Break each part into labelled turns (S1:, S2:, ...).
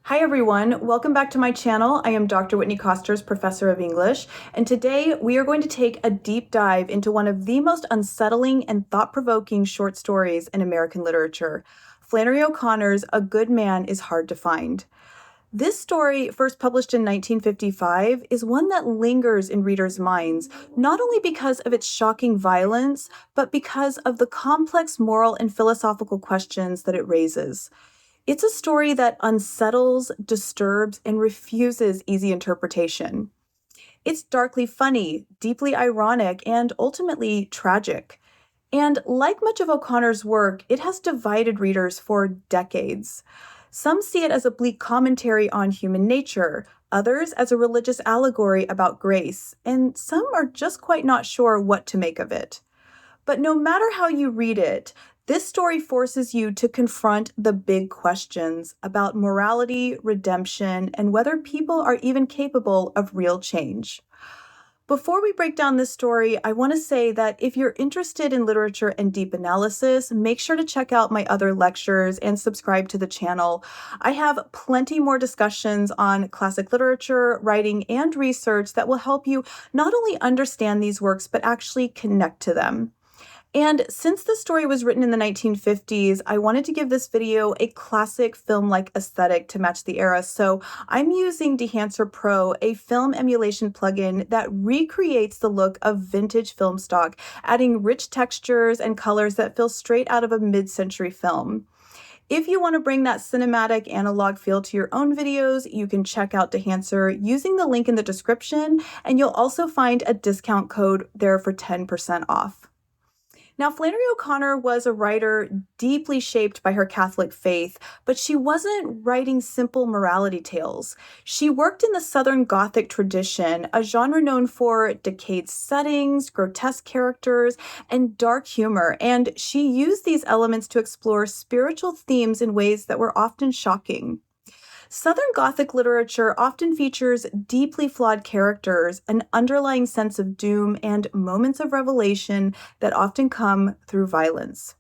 S1: Hi everyone, welcome back to my channel. I am Dr. Whitney Kosters, Professor of English, and today we are going to take a deep dive into one of the most unsettling and thought-provoking short stories in American literature, Flannery O'Connor's A Good Man is Hard to Find. This story, first published in 1955, is one that lingers in readers' minds, not only because of its shocking violence, but because of the complex moral and philosophical questions that it raises. It's a story that unsettles, disturbs, and refuses easy interpretation. It's darkly funny, deeply ironic, and ultimately tragic. And like much of O'Connor's work, it has divided readers for decades. Some see it as a bleak commentary on human nature, others as a religious allegory about grace, and some are just quite not sure what to make of it. But no matter how you read it, this story forces you to confront the big questions about morality, redemption, and whether people are even capable of real change. Before we break down this story, I want to say that if you're interested in literature and deep analysis, make sure to check out my other lectures and subscribe to the channel. I have plenty more discussions on classic literature, writing, and research that will help you not only understand these works, but actually connect to them. And since the story was written in the 1950s, I wanted to give this video a classic film-like aesthetic to match the era. So I'm using Dehancer Pro, a film emulation plugin that recreates the look of vintage film stock, adding rich textures and colors that feel straight out of a mid-century film. If you want to bring that cinematic analog feel to your own videos, you can check out Dehancer using the link in the description, and you'll also find a discount code there for 10% off. Now, Flannery O'Connor was a writer deeply shaped by her Catholic faith, but she wasn't writing simple morality tales. She worked in the Southern Gothic tradition, a genre known for decayed settings, grotesque characters, and dark humor, and she used these elements to explore spiritual themes in ways that were often shocking. Southern Gothic literature often features deeply flawed characters, an underlying sense of doom, and moments of revelation that often come through violence.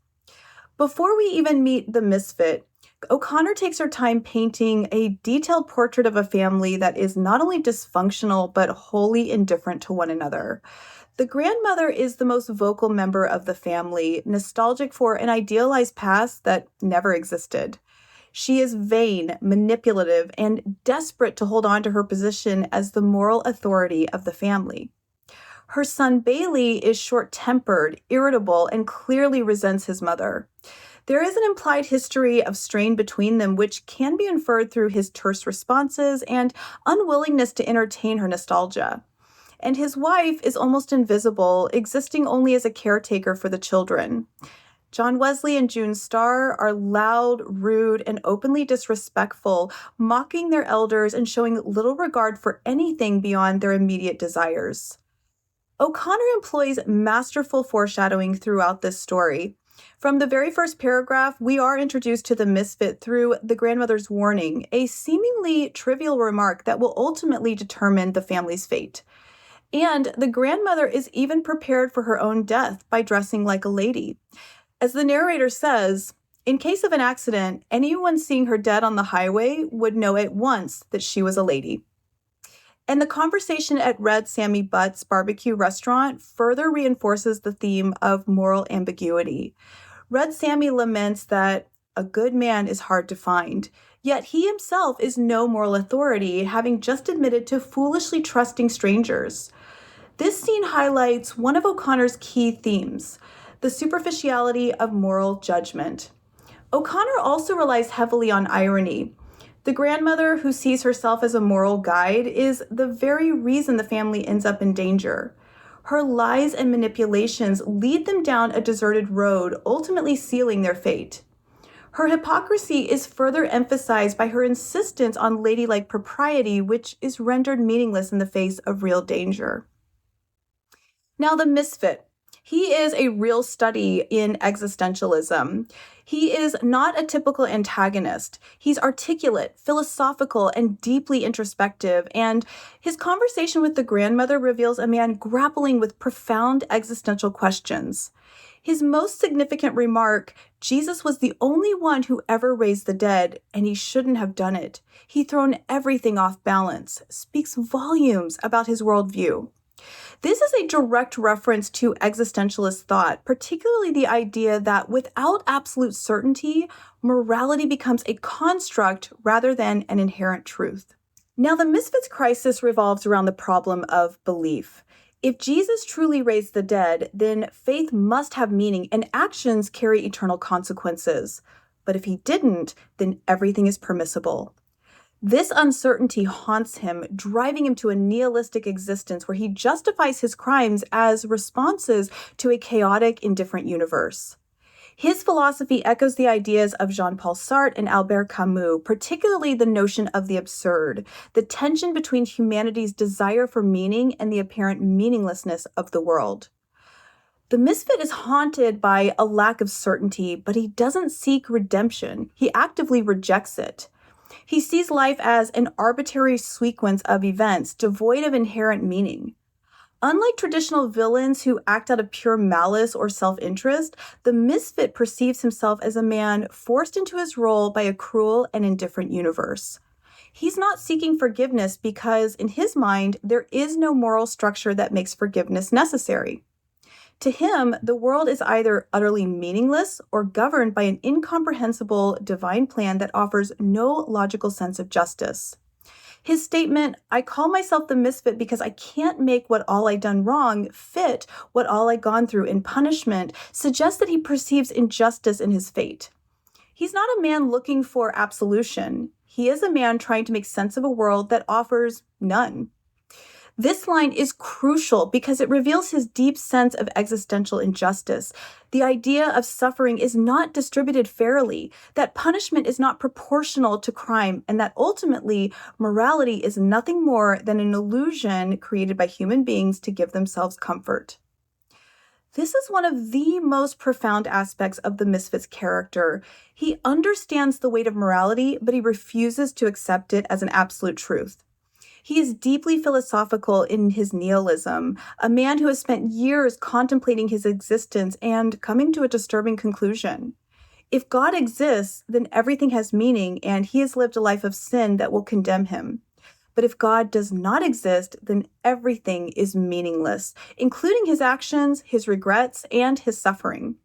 S1: Before we even meet the Misfit, O'Connor takes her time painting a detailed portrait of a family that is not only dysfunctional, but wholly indifferent to one another. The grandmother is the most vocal member of the family, nostalgic for an idealized past that never existed. She is vain, manipulative, and desperate to hold on to her position as the moral authority of the family. Her son Bailey is short-tempered, irritable, and clearly resents his mother. There is an implied history of strain between them, which can be inferred through his terse responses and unwillingness to entertain her nostalgia. And his wife is almost invisible, existing only as a caretaker for the children. John Wesley and June Starr are loud, rude, and openly disrespectful, mocking their elders and showing little regard for anything beyond their immediate desires. O'Connor employs masterful foreshadowing throughout this story. From the very first paragraph, we are introduced to the Misfit through the grandmother's warning, a seemingly trivial remark that will ultimately determine the family's fate. And the grandmother is even prepared for her own death by dressing like a lady. As the narrator says, in case of an accident, anyone seeing her dead on the highway would know at once that she was a lady. And the conversation at Red Sammy Butt's barbecue restaurant further reinforces the theme of moral ambiguity. Red Sammy laments that a good man is hard to find, yet he himself is no moral authority, having just admitted to foolishly trusting strangers. This scene highlights one of O'Connor's key themes: the superficiality of moral judgment. O'Connor also relies heavily on irony. The grandmother, who sees herself as a moral guide, is the very reason the family ends up in danger. Her lies and manipulations lead them down a deserted road, ultimately sealing their fate. Her hypocrisy is further emphasized by her insistence on ladylike propriety, which is rendered meaningless in the face of real danger. Now, the Misfit. He is a real study in existentialism. He is not a typical antagonist. He's articulate, philosophical, and deeply introspective, and his conversation with the grandmother reveals a man grappling with profound existential questions. His most significant remark, Jesus was the only one who ever raised the dead, and he shouldn't have done it. He'd thrown everything off balance, speaks volumes about his worldview. This is a direct reference to existentialist thought, particularly the idea that without absolute certainty, morality becomes a construct rather than an inherent truth. Now, the Misfit's crisis revolves around the problem of belief. If Jesus truly raised the dead, then faith must have meaning and actions carry eternal consequences. But if he didn't, then everything is permissible. This uncertainty haunts him, driving him to a nihilistic existence where he justifies his crimes as responses to a chaotic, indifferent universe. His philosophy echoes the ideas of Jean-Paul Sartre and Albert Camus, particularly the notion of the absurd, the tension between humanity's desire for meaning and the apparent meaninglessness of the world. The Misfit is haunted by a lack of certainty, but he doesn't seek redemption. He actively rejects it. He sees life as an arbitrary sequence of events devoid of inherent meaning. Unlike traditional villains who act out of pure malice or self-interest, the Misfit perceives himself as a man forced into his role by a cruel and indifferent universe. He's not seeking forgiveness because, in his mind, there is no moral structure that makes forgiveness necessary. To him, the world is either utterly meaningless or governed by an incomprehensible divine plan that offers no logical sense of justice. His statement, "I call myself the Misfit because I can't make what all I done wrong fit what all I gone through in punishment," suggests that he perceives injustice in his fate. He's not a man looking for absolution. He is a man trying to make sense of a world that offers none. This line is crucial because it reveals his deep sense of existential injustice. The idea of suffering is not distributed fairly, that punishment is not proportional to crime, and that ultimately morality is nothing more than an illusion created by human beings to give themselves comfort. This is one of the most profound aspects of the Misfit's character. He understands the weight of morality, but he refuses to accept it as an absolute truth. He is deeply philosophical in his nihilism, a man who has spent years contemplating his existence and coming to a disturbing conclusion. If God exists, then everything has meaning, and he has lived a life of sin that will condemn him. But if God does not exist, then everything is meaningless, including his actions, his regrets, and his suffering.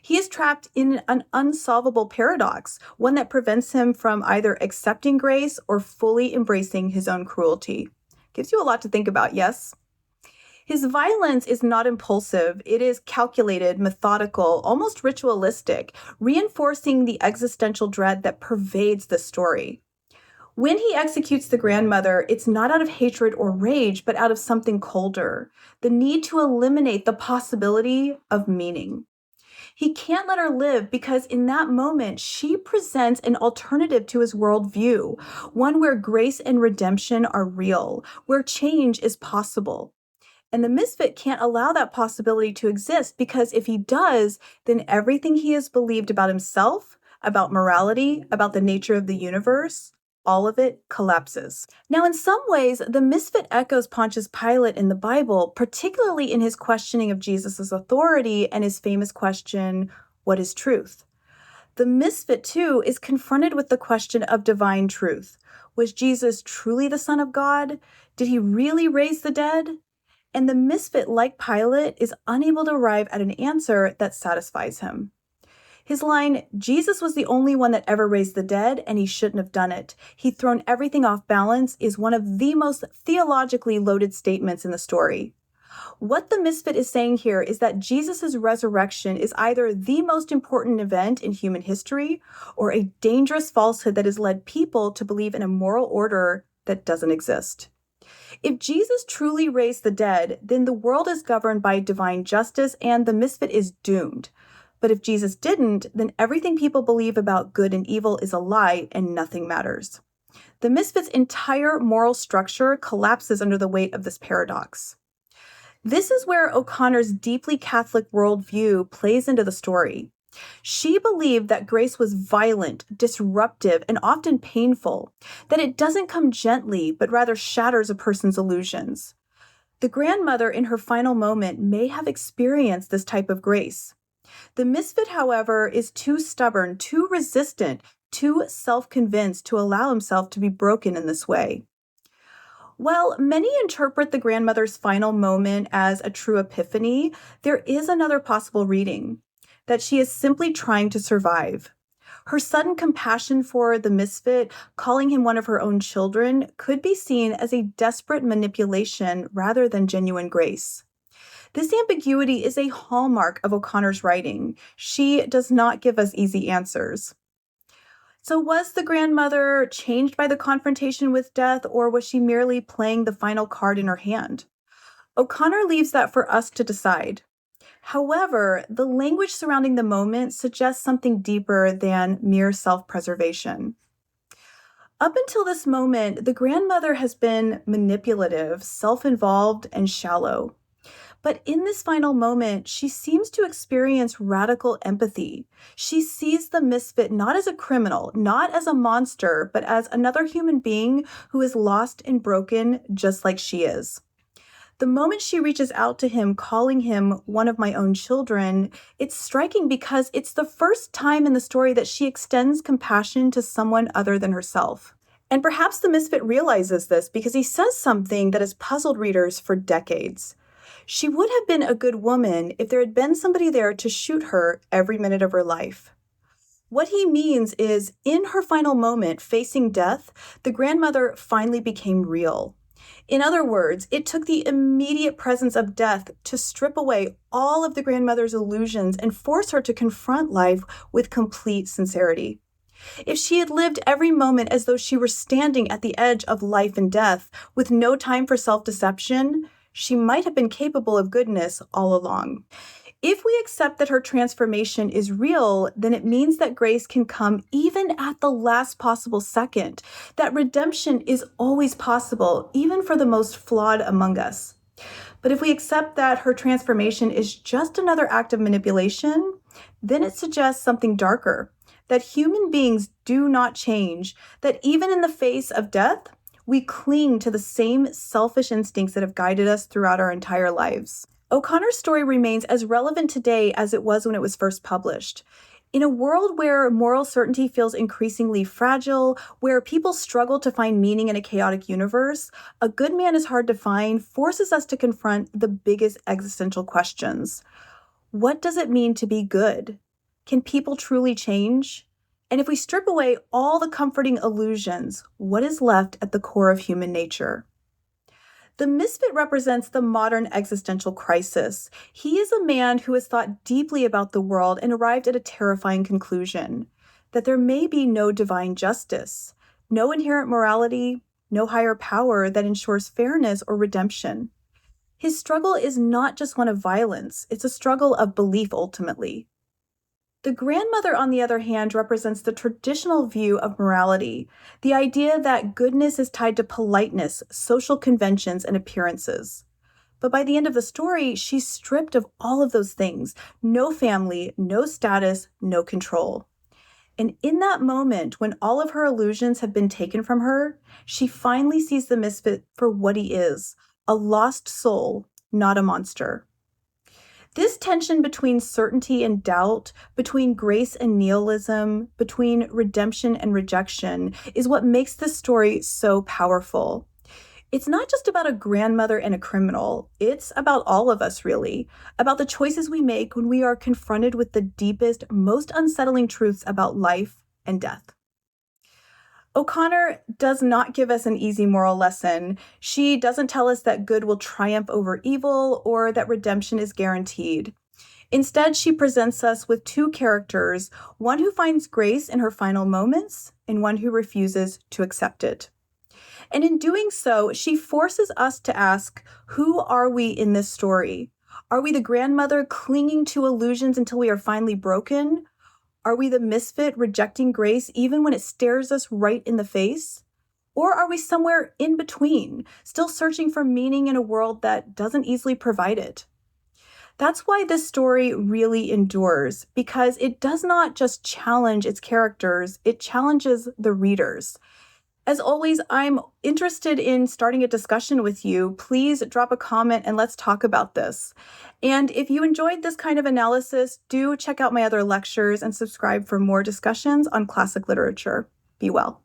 S1: He is trapped in an unsolvable paradox, one that prevents him from either accepting grace or fully embracing his own cruelty. Gives you a lot to think about, yes? His violence is not impulsive. It is calculated, methodical, almost ritualistic, reinforcing the existential dread that pervades the story. When he executes the grandmother, it's not out of hatred or rage, but out of something colder, the need to eliminate the possibility of meaning. He can't let her live because in that moment, she presents an alternative to his worldview, one where grace and redemption are real, where change is possible. And the Misfit can't allow that possibility to exist because if he does, then everything he has believed about himself, about morality, about the nature of the universe, all of it collapses. Now, in some ways, the Misfit echoes Pontius Pilate in the Bible, particularly in his questioning of Jesus' authority and his famous question, "What is truth?" The Misfit, too, is confronted with the question of divine truth. Was Jesus truly the Son of God? Did he really raise the dead? And the Misfit, like Pilate, is unable to arrive at an answer that satisfies him. His line, "Jesus was the only one that ever raised the dead, and he shouldn't have done it. He'd thrown everything off balance," is one of the most theologically loaded statements in the story. What the Misfit is saying here is that Jesus' resurrection is either the most important event in human history or a dangerous falsehood that has led people to believe in a moral order that doesn't exist. If Jesus truly raised the dead, then the world is governed by divine justice and the Misfit is doomed. But if Jesus didn't, then everything people believe about good and evil is a lie and nothing matters. The Misfit's entire moral structure collapses under the weight of this paradox. This is where O'Connor's deeply Catholic worldview plays into the story. She believed that grace was violent, disruptive, and often painful, that it doesn't come gently, but rather shatters a person's illusions. The grandmother in her final moment may have experienced this type of grace. The misfit, however, is too stubborn, too resistant, too self-convinced to allow himself to be broken in this way. While many interpret the grandmother's final moment as a true epiphany, there is another possible reading that she is simply trying to survive. Her sudden compassion for the misfit, calling him one of her own children, could be seen as a desperate manipulation rather than genuine grace. This ambiguity is a hallmark of O'Connor's writing. She does not give us easy answers. So, was the grandmother changed by the confrontation with death, or was she merely playing the final card in her hand? O'Connor leaves that for us to decide. However, the language surrounding the moment suggests something deeper than mere self-preservation. Up until this moment, the grandmother has been manipulative, self-involved, and shallow. But in this final moment, she seems to experience radical empathy. She sees the misfit not as a criminal, not as a monster, but as another human being who is lost and broken just like she is. The moment she reaches out to him, calling him one of my own children, it's striking because it's the first time in the story that she extends compassion to someone other than herself. And perhaps the misfit realizes this because he says something that has puzzled readers for decades. She would have been a good woman if there had been somebody there to shoot her every minute of her life. What he means is, in her final moment, facing death, the grandmother finally became real. In other words, it took the immediate presence of death to strip away all of the grandmother's illusions and force her to confront life with complete sincerity. If she had lived every moment as though she were standing at the edge of life and death, with no time for self-deception, she might have been capable of goodness all along. If we accept that her transformation is real, then it means that grace can come even at the last possible second, that redemption is always possible, even for the most flawed among us. But if we accept that her transformation is just another act of manipulation, then it suggests something darker, that human beings do not change, that even in the face of death, we cling to the same selfish instincts that have guided us throughout our entire lives. O'Connor's story remains as relevant today as it was when it was first published. In a world where moral certainty feels increasingly fragile, where people struggle to find meaning in a chaotic universe, A Good Man is Hard to Find forces us to confront the biggest existential questions. What does it mean to be good? Can people truly change? And if we strip away all the comforting illusions, what is left at the core of human nature? The misfit represents the modern existential crisis. He is a man who has thought deeply about the world and arrived at a terrifying conclusion, that there may be no divine justice, no inherent morality, no higher power that ensures fairness or redemption. His struggle is not just one of violence, it's a struggle of belief ultimately. The grandmother, on the other hand, represents the traditional view of morality, the idea that goodness is tied to politeness, social conventions, and appearances. But by the end of the story, she's stripped of all of those things. No family, no status, no control. And in that moment, when all of her illusions have been taken from her, she finally sees the misfit for what he is, a lost soul, not a monster. This tension between certainty and doubt, between grace and nihilism, between redemption and rejection, is what makes this story so powerful. It's not just about a grandmother and a criminal. It's about all of us, really, about the choices we make when we are confronted with the deepest, most unsettling truths about life and death. O'Connor does not give us an easy moral lesson. She doesn't tell us that good will triumph over evil or that redemption is guaranteed. Instead, she presents us with two characters, one who finds grace in her final moments and one who refuses to accept it. And in doing so, she forces us to ask, who are we in this story? Are we the grandmother clinging to illusions until we are finally broken? Are we the misfit rejecting grace even when it stares us right in the face? Or are we somewhere in between, still searching for meaning in a world that doesn't easily provide it? That's why this story really endures, because it does not just challenge its characters, it challenges the readers. As always, I'm interested in starting a discussion with you. Please drop a comment and let's talk about this. And if you enjoyed this kind of analysis, do check out my other lectures and subscribe for more discussions on classic literature. Be well.